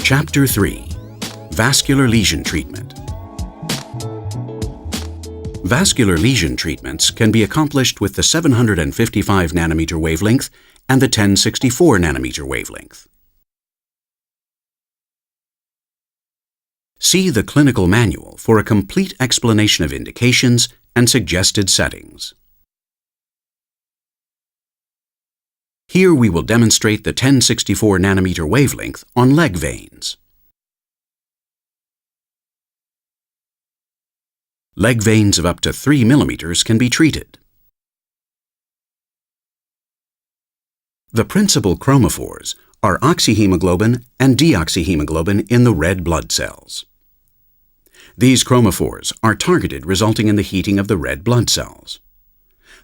Chapter 3. Vascular Lesion Treatment. Vascular lesion treatments can be accomplished with the 755 nanometer wavelength and the 1064 nanometer wavelength. See the clinical manual for a complete explanation of indications and suggested settings. Here we will demonstrate the 1064 nanometer wavelength on leg veins. Leg veins of up to 3 millimeters can be treated. The principal chromophores are oxyhemoglobin and deoxyhemoglobin in the red blood cells. These chromophores are targeted, resulting in the heating of the red blood cells.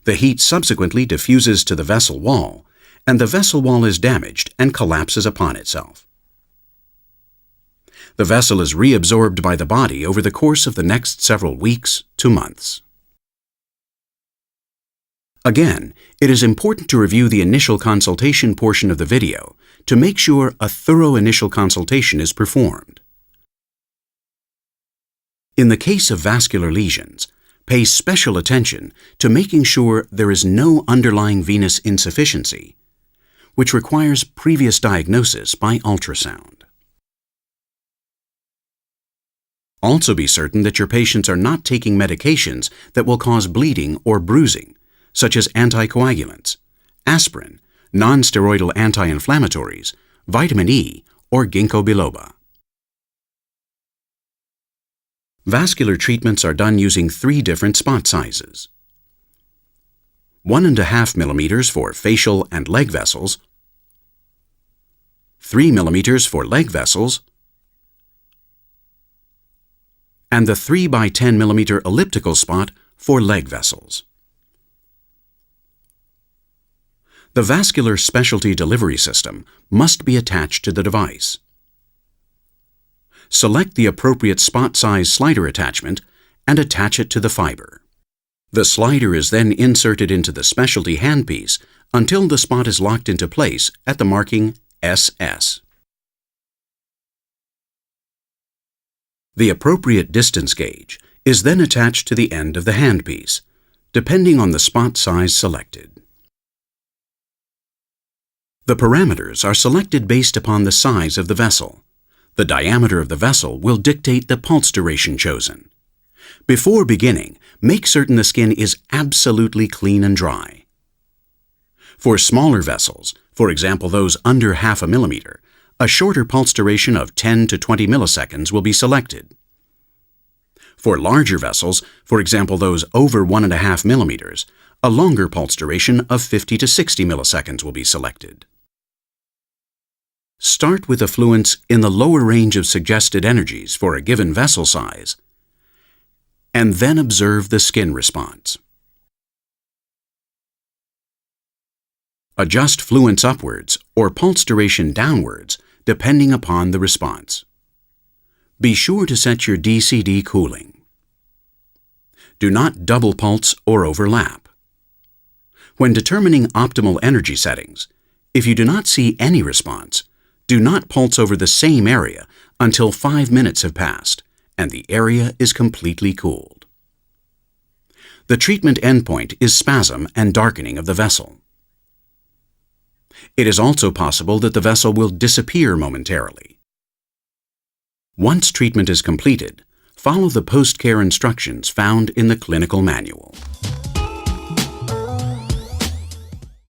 The heat subsequently diffuses to the vessel wall, and the vessel wall is damaged and collapses upon itself. The vessel is reabsorbed by the body over the course of the next several weeks to months. Again, it is important to review the initial consultation portion of the video to make sure a thorough initial consultation is performed. In the case of vascular lesions, pay special attention to making sure there is no underlying venous insufficiency, which requires previous diagnosis by ultrasound. Also be certain that your patients are not taking medications that will cause bleeding or bruising, such as anticoagulants, aspirin, non-steroidal anti-inflammatories, vitamin E, or ginkgo biloba. Vascular treatments are done using 3 different spot sizes: 1.5 millimeters for facial and leg vessels, 3 millimeters for leg vessels, and the 3 by 10 millimeter elliptical spot for leg vessels. The vascular specialty delivery system must be attached to the device. Select the appropriate spot size slider attachment and attach it to the fiber. The slider is then inserted into the specialty handpiece until the spot is locked into place at the marking SS. The appropriate distance gauge is then attached to the end of the handpiece, depending on the spot size selected. The parameters are selected based upon the size of the vessel. The diameter of the vessel will dictate the pulse duration chosen. Before beginning, make certain the skin is absolutely clean and dry. For smaller vessels, for example those under 0.5 millimeter, a shorter pulse duration of 10 to 20 milliseconds will be selected. For larger vessels, for example those over 1.5 millimeters, a longer pulse duration of 50 to 60 milliseconds will be selected. Start with effluents in the lower range of suggested energies for a given vessel size, and then observe the skin response. Adjust fluents upwards or pulse duration downwards depending upon the response. Be sure to set your DCD cooling. Do not double pulse or overlap. When determining optimal energy settings, if you do not see any response, do not pulse over the same area until 5 minutes have passed and the area is completely cooled. The treatment endpoint is spasm and darkening of the vessel. It is also possible that the vessel will disappear momentarily. Once treatment is completed, follow the post-care instructions found in the clinical manual.